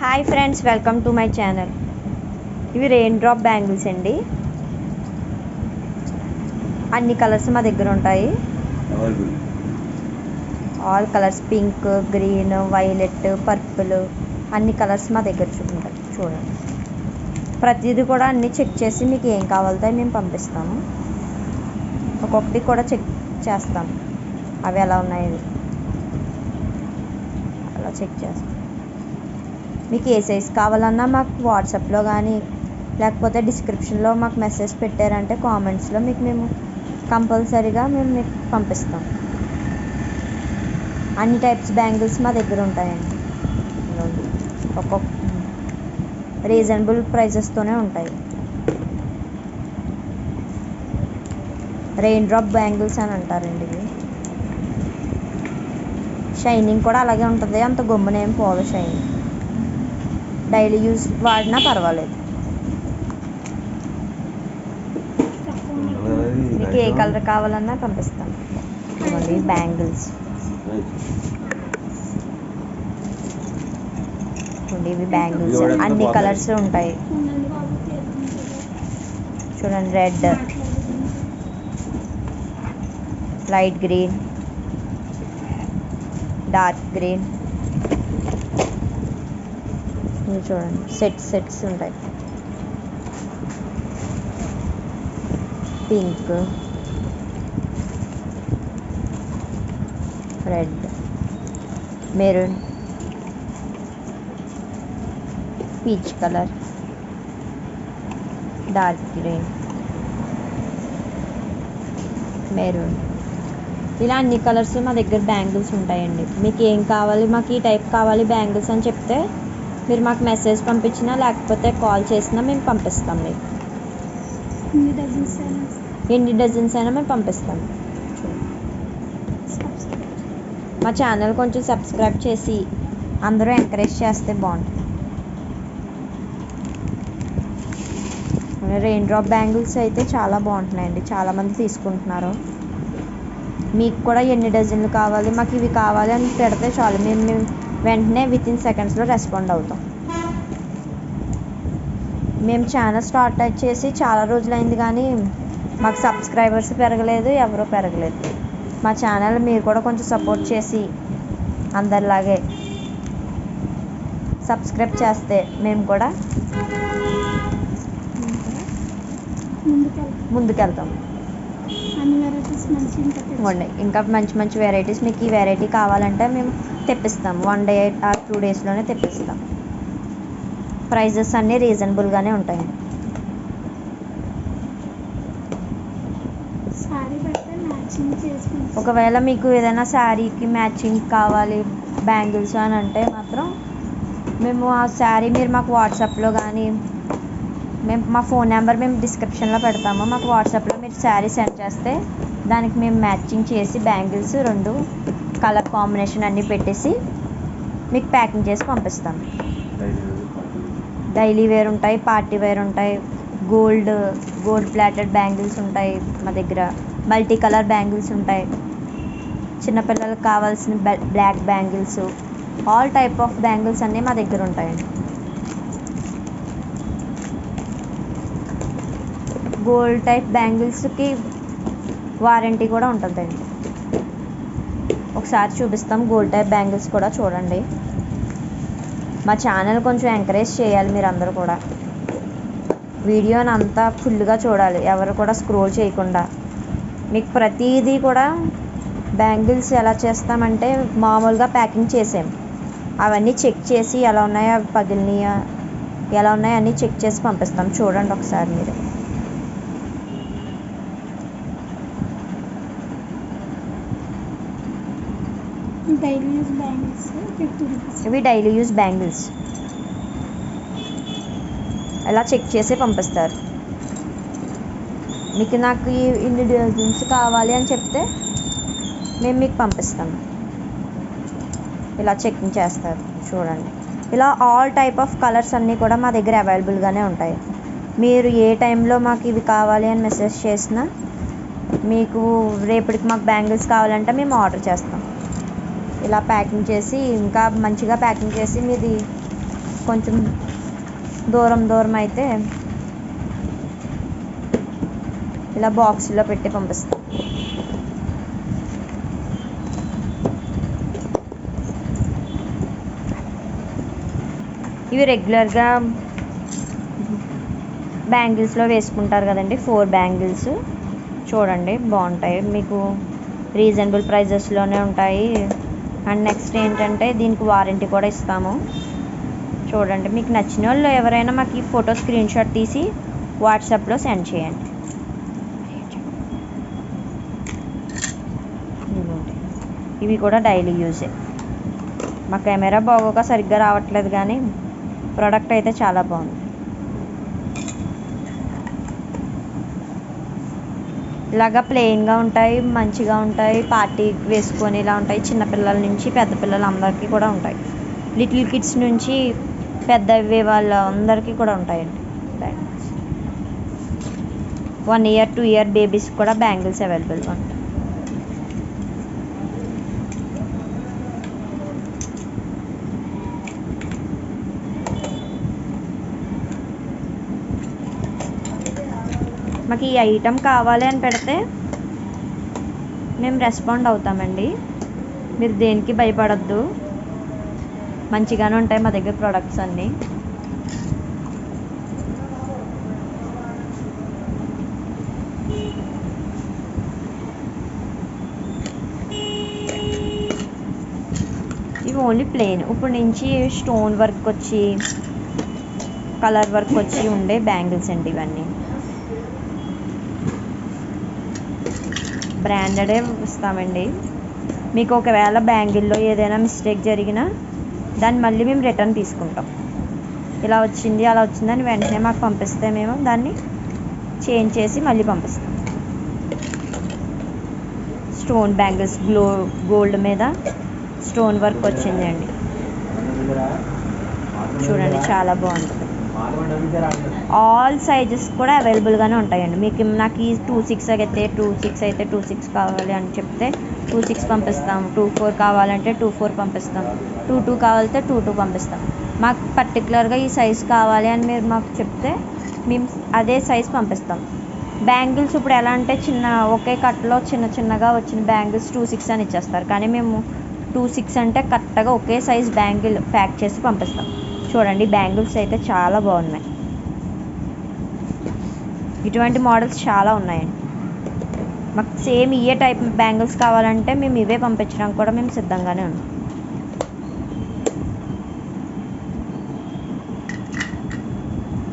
Hi friends, welcome to my channel. ఇవి rain drop bangles అండి. అన్ని కలర్స్ మా దగ్గర ఉంటాయి. All colours, pink, green, violet, purple, అన్ని కలర్స్ మా దగ్గర ఉంటాయి. చూడండి, ప్రతిదీ కూడా అన్నీ చెక్ చేసి మీకు ఏం కావాలో మేము పంపిస్తాము. ఒక్కొక్కటి కూడా చెక్ చేస్తాము, అవి ఎలా ఉన్నాయి అలా చెక్ చేస్తాం. మీకు ఏ సైజ్ కావాలన్నా మాకు వాట్సాప్లో కానీ లేకపోతే డిస్క్రిప్షన్లో మాకు మెసేజ్ పెట్టారంటే కామెంట్స్లో మేము కంపల్సరీగా మీకు పంపిస్తాం. అన్ని టైప్స్ బ్యాంగిల్స్ మా దగ్గర ఉంటాయండి. ఒక్కొక్క రీజనబుల్ ప్రైజెస్తోనే ఉంటాయి. రెయిన్ డ్రాప్ బ్యాంగిల్స్ అని అంటారండి. ఇవి షైనింగ్ కూడా అలాగే ఉంటుంది, అంత గమ్మునేం పోదు షైనింగ్. డైలీ యూస్ వాడినా పర్వాలేదు. మీకు ఏ కలర్ కావాలన్నా పంపిస్తాను. ఇవ్వండి బ్యాంగిల్స్, ఇవి బ్యాంగిల్స్ అన్ని కలర్స్ ఉంటాయి. చూడండి, red, light green, dark green, చూడండి సెట్స్ ఉంటాయి. Pink, red, maroon, peach colour, dark green, maroon, ఇలా అన్ని కలర్స్ మా దగ్గర బ్యాంగిల్స్ ఉంటాయండి. మీకు ఏం కావాలి, మాకు ఈ టైప్ కావాలి బ్యాంగిల్స్ అని చెప్తే మీరు మాకు మెసేజ్ పంపించినా లేకపోతే కాల్ చేసినా మేము పంపిస్తాం. మీకు ఎన్ని డజన్స్ అయినా మేము పంపిస్తాం. మా ఛానల్ కొంచెం సబ్స్క్రైబ్ చేసి అందరూ ఎంకరేజ్ చేస్తే బాగుంటుంది. రెయిన్ డ్రాప్ బ్యాంగిల్స్ అయితే చాలా బాగుంటున్నాయండి, చాలామంది తీసుకుంటున్నారు. మీకు కూడా ఎన్ని డజన్లు కావాలి, మాకు ఇవి కావాలి అని పెడితే చాలు, మేము వెంటనే వితిన్ సెకండ్స్లో రెస్పాండ్ అవుతాం. మేము ఛానల్ స్టార్ట్ చేసి చాలా రోజులైంది, కానీ మాకు సబ్స్క్రైబర్స్ పెరగలేదు, ఎవరూ పెరగలేదు. మా ఛానల్ మీరు కూడా కొంచెం సపోర్ట్ చేసి అందరిలాగే సబ్స్క్రైబ్ చేస్తే మేము కూడా ముందుకెళ్తాం. ఇంకా మంచి మంచి వెరైటీస్, మీకు ఈ వెరైటీ కావాలంటే మేము తెప్పిస్తాం. 1 డే ఆర్ 2 డేస్లోనే తెప్పిస్తాం. ప్రైజెస్ అన్నీ రీజనబుల్గానే ఉంటాయి. ఒకవేళ మీకు ఏదైనా శారీకి మ్యాచింగ్ కావాలి బ్యాంగిల్స్ అని అంటే మాత్రం మేము ఆ శారీ మీరు మాకు వాట్సాప్లో కానీ మా ఫోన్ నెంబర్ మేము డిస్క్రిప్షన్లో పెడతాము. మాకు వాట్సాప్లో మీరు శారీ సెండ్ చేస్తే దానికి మేము మ్యాచింగ్ చేసి బ్యాంగిల్స్ 2 కలర్ కాంబినేషన్ అన్నీ పెట్టేసి మీకు ప్యాకింగ్ చేసి పంపిస్తాం. డైలీ వేర్ ఉంటాయి, పార్టీ వేర్ ఉంటాయి, గోల్డ్ ప్లాటెడ్ బ్యాంగిల్స్ ఉంటాయి మా దగ్గర. మల్టీ కలర్ బ్యాంగిల్స్ ఉంటాయి, చిన్నపిల్లలకు కావాల్సిన black bangles, all type of bangles అన్నీ మా దగ్గర ఉంటాయండి. గోల్డ్ టైప్ బ్యాంగిల్స్కి వారంటీ కూడా ఉంటుందండి. ఒకసారి చూపిస్తాం గోల్డ్ టైప్ బ్యాంగిల్స్ కూడా, చూడండి. మా ఛానల్ కొంచెం ఎంకరేజ్ చేయాలి మీరు అందరూ కూడా. వీడియోని అంతా ఫుల్గా చూడాలి, ఎవరు కూడా స్క్రోల్ చేయకుండా. మీకు ప్రతిదీ కూడా బ్యాంగిల్స్ ఎలా చేస్తామంటే మామూలుగా ప్యాకింగ్ చేసాం, అవన్నీ చెక్ చేసి ఎలా ఉన్నాయో, అవి పగిలినాయా ఎలా ఉన్నాయో అన్నీ చెక్ చేసి పంపిస్తాం. చూడండి ఒకసారి మీరు. ఇవి డైలీ యూజ్ బ్యాంగిల్స్, ఎలా చెక్ చేసి పంపిస్తారు. మీకు నాకు ఇన్ని డజన్స్ కావాలి అని చెప్తే మేము మీకు పంపిస్తాము. ఇలా చెకింగ్ చేస్తారు, చూడండి. ఇలా ఆల్ టైప్ ఆఫ్ కలర్స్ అన్నీ కూడా మా దగ్గర అవైలబుల్గానే ఉంటాయి. మీరు ఏ టైంలో మాకు ఇవి కావాలి అని మెసేజ్ చేసినా మీకు రేపటికి మాకు బ్యాంగిల్స్ కావాలంటే మేము ఆర్డర్ చేస్తాం. ఇలా ప్యాకింగ్ చేసి ఇంకా మంచిగా ప్యాకింగ్ చేసి మీది కొంచెం దూరం దూరం అయితే ఇలా బాక్స్లో పెట్టి పంపిస్తాం. ఇవి రెగ్యులర్గా బ్యాంగిల్స్లో వేసుకుంటారు కదండి, 4 బ్యాంగిల్స్ చూడండి బాగుంటాయి, మీకు రీజనబుల్ ప్రైజెస్లోనే ఉంటాయి. అండ్ నెక్స్ట్ ఏంటంటే దీనికి వారంటీ కూడా ఇస్తాము. చూడండి, మీకు నచ్చిన వాళ్ళు ఎవరైనా మాకు ఈ ఫోటో స్క్రీన్ షాట్ తీసి వాట్సాప్లో సెండ్ చేయండి. ఇవి కూడా డైలీ యూజే. మా కెమెరా బాగోక సరిగ్గా రావట్లేదు కానీ ప్రోడక్ట్ అయితే చాలా బాగుంది. ఇలాగా ప్లెయిన్గా ఉంటాయి, మంచిగా ఉంటాయి, పార్టీ వేసుకొని ఇలా ఉంటాయి. చిన్నపిల్లల నుంచి పెద్ద పిల్లలు అందరికీ కూడా ఉంటాయి. లిటిల్ కిడ్స్ నుంచి పెద్దవి వాళ్ళ అందరికీ కూడా ఉంటాయండి బ్యాంగిల్స్. 1 year 2 year బేబీస్ కూడా బ్యాంగిల్స్ అవైలబుల్గా ఉంటాయి. మాకు ఈ ఐటెం కావాలి అని పెడితే మేము రెస్పాండ్ అవుతామండి. మీరు దేనికి భయపడద్దు, మంచిగానే ఉంటాయి మా దగ్గర ప్రోడక్ట్స్ అన్నీ. ఇవి ఓన్లీ ప్లెయిన్. ఇప్పుడు నుంచి స్టోన్ వర్క్ వచ్చి కలర్ వర్క్ వచ్చి ఉండే బ్యాంగిల్స్ అండి ఇవన్నీ. బ్రాండెడే ఇస్తామండి. మీకు ఒకవేళ బ్యాంగిల్లో ఏదైనా మిస్టేక్ జరిగినా దాన్ని మళ్ళీ మేము రిటర్న్ తీసుకుంటాం. ఇలా వచ్చింది అలా వచ్చిందని వెంటనే మాకు పంపిస్తే మేము దాన్ని చేంజ్ చేసి మళ్ళీ పంపిస్తాం. స్టోన్ బ్యాంగిల్స్ గోల్డ్ మీద స్టోన్ వర్క్ వచ్చింది అండి, చూడండి చాలా బాగుంటుంది. ఆల్ సైజెస్ కూడా అవైలబుల్గానే ఉంటాయండి. మీకు నాకు ఈ 26 అయితే 26 కావాలి అని చెప్తే 26 పంపిస్తాం. 24 కావాలంటే 24 పంపిస్తాం. 22 కావాలంటే 22 పంపిస్తాం. మాకు పర్టికులర్గా ఈ సైజ్ కావాలి అని మీరు మాకు చెప్తే మేము అదే సైజ్ పంపిస్తాం. బ్యాంగిల్స్ ఇప్పుడు ఎలా అంటే ఒకే కట్లో చిన్నగా వచ్చిన బ్యాంగిల్స్ 26 అని ఇచ్చేస్తారు, కానీ మేము 26 అంటే కరెక్ట్గా ఒకే సైజ్ బ్యాంగిల్ ప్యాక్ చేసి పంపిస్తాం. చూడండి, బ్యాంగిల్స్ అయితే చాలా బాగున్నాయి. ఇటువంటి మోడల్స్ చాలా ఉన్నాయండి. మాకు సేమ్ ఇవే టైప్ బ్యాంగిల్స్ కావాలంటే మేము ఇవే పంపించడానికి కూడా మేము సిద్ధంగానే ఉన్నాం.